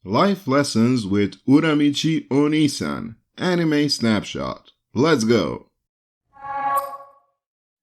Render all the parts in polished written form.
Life Lessons with Uramichi Oniisan, Anime SnapShot. Let's go!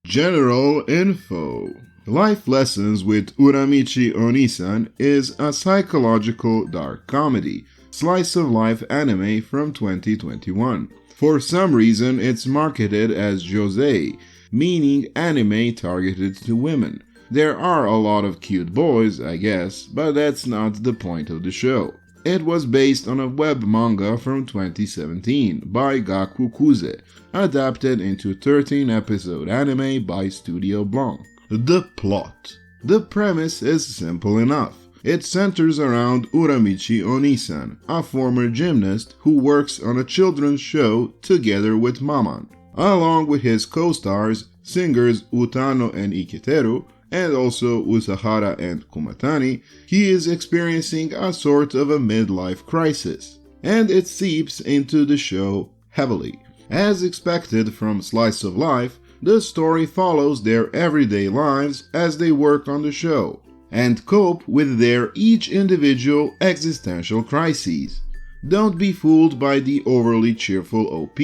General Info. Life Lessons with Uramichi Oniisan is a psychological dark comedy, slice-of-life anime from 2021. For some reason, it's marketed as josei, meaning anime targeted to women. There are a lot of cute boys, I guess, but that's not the point of the show. It was based on a web manga from 2017 by Gaku Kuze, adapted into 13-episode anime by Studio Blanc. The plot. The premise is simple enough. It centers around Uramichi Oniisan, a former gymnast who works on a children's show together with Maman. Along with his co-stars, singers Utano and Iketeru, and also Usahara and Kumatani, he is experiencing a sort of a midlife crisis, and it seeps into the show heavily. As expected from Slice of Life, the story follows their everyday lives as they work on the show, and cope with their each individual existential crises. Don't be fooled by the overly cheerful OP.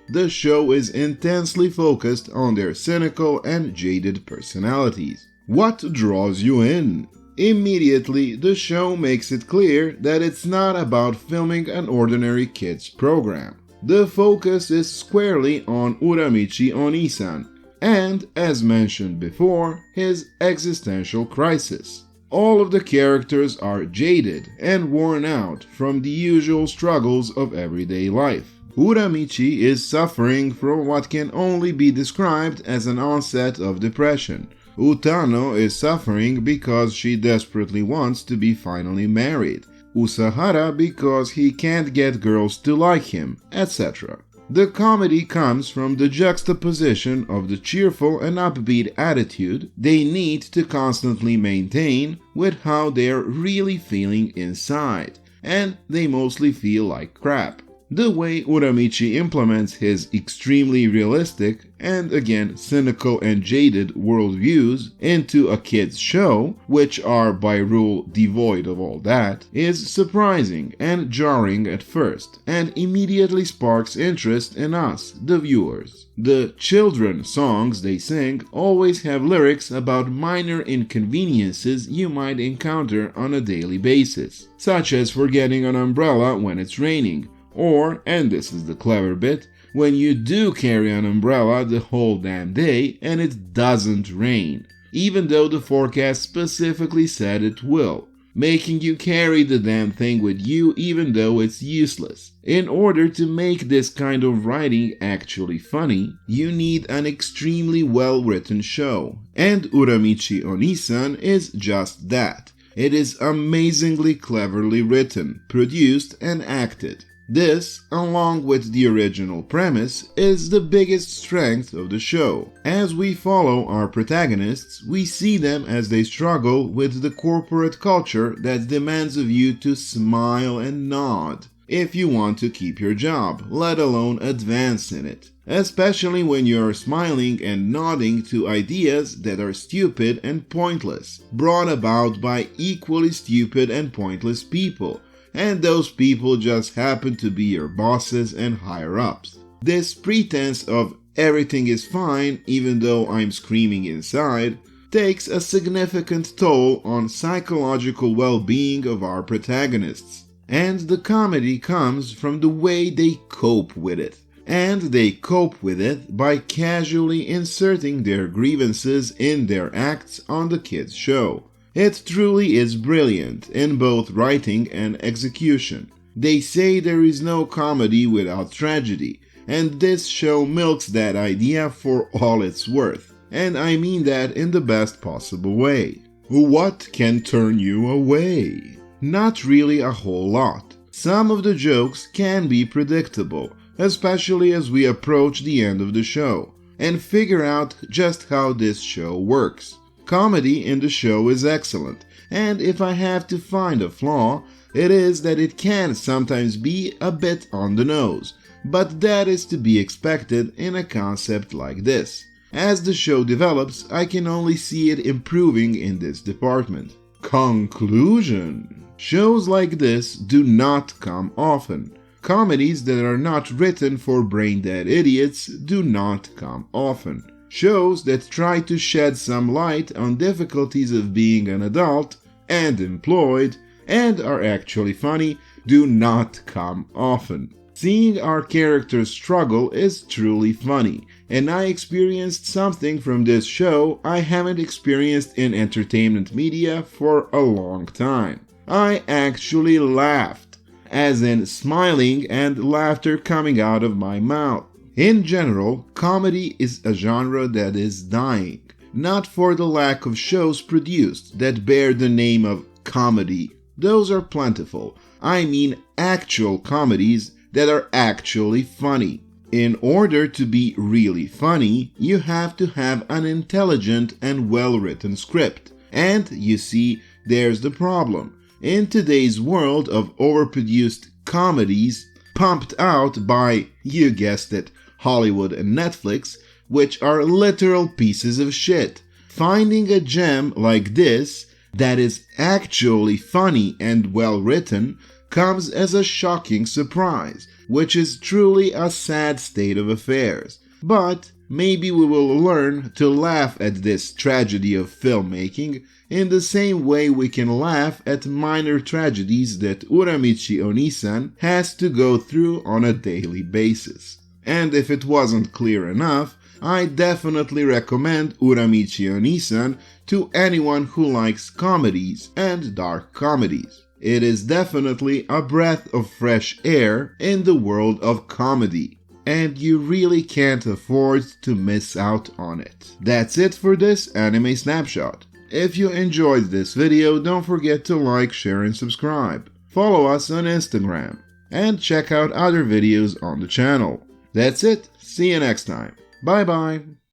The show is intensely focused on their cynical and jaded personalities. What draws you in? Immediately, the show makes it clear that it's not about filming an ordinary kids program. The focus is squarely on Uramichi Oniisan, and, as mentioned before, his existential crisis. All of the characters are jaded and worn out from the usual struggles of everyday life. Uramichi is suffering from what can only be described as an onset of depression. Utano is suffering because she desperately wants to be finally married. Usahara because he can't get girls to like him, etc. The comedy comes from the juxtaposition of the cheerful and upbeat attitude they need to constantly maintain with how they're really feeling inside, and they mostly feel like crap. The way Uramichi implements his extremely realistic and again cynical and jaded worldviews into a kid's show, which are by rule devoid of all that, is surprising and jarring at first, and immediately sparks interest in us, the viewers. The children songs they sing always have lyrics about minor inconveniences you might encounter on a daily basis, such as forgetting an umbrella when it's raining, or, and this is the clever bit, when you do carry an umbrella the whole damn day and it doesn't rain, even though the forecast specifically said it will, making you carry the damn thing with you even though it's useless. In order to make this kind of writing actually funny, you need an extremely well-written show, and Uramichi Oniisan is just that. It is amazingly cleverly written, produced, and acted. This, along with the original premise, is the biggest strength of the show. As we follow our protagonists, we see them as they struggle with the corporate culture that demands of you to smile and nod if you want to keep your job, let alone advance in it. Especially when you're smiling and nodding to ideas that are stupid and pointless, brought about by equally stupid and pointless people. And those people just happen to be your bosses and higher-ups. This pretense of everything is fine even though I'm screaming inside takes a significant toll on psychological well-being of our protagonists. And the comedy comes from the way they cope with it. And they cope with it by casually inserting their grievances in their acts on the kids' show. It truly is brilliant in both writing and execution. They say there is no comedy without tragedy, and this show milks that idea for all it's worth. And I mean that in the best possible way. What can turn you away? Not really a whole lot. Some of the jokes can be predictable, especially as we approach the end of the show, and figure out just how this show works. Comedy in the show is excellent, and if I have to find a flaw, it is that it can sometimes be a bit on the nose, but that is to be expected in a concept like this. As the show develops, I can only see it improving in this department. Conclusion. Shows like this do not come often. Comedies that are not written for brain-dead idiots do not come often. Shows that try to shed some light on difficulties of being an adult and employed and are actually funny do not come often. Seeing our characters struggle is truly funny, and I experienced something from this show I haven't experienced in entertainment media for a long time. I actually laughed, as in smiling and laughter coming out of my mouth. In general, comedy is a genre that is dying, not for the lack of shows produced that bear the name of comedy. Those are plentiful. I mean actual comedies that are actually funny. In order to be really funny, you have to have an intelligent and well-written script. And you see, there's the problem. In today's world of overproduced comedies pumped out by, you guessed it, Hollywood and Netflix, which are literal pieces of shit, finding a gem like this that is actually funny and well-written comes as a shocking surprise, which is truly a sad state of affairs. But maybe we will learn to laugh at this tragedy of filmmaking in the same way we can laugh at minor tragedies that Uramichi Oniisan has to go through on a daily basis. And if it wasn't clear enough, I definitely recommend Uramichi Oniisan to anyone who likes comedies and dark comedies. It is definitely a breath of fresh air in the world of comedy, and you really can't afford to miss out on it. That's it for this Anime Snapshot. If you enjoyed this video, don't forget to like, share, and subscribe. Follow us on Instagram, and check out other videos on the channel. That's it, see you next time. Bye bye!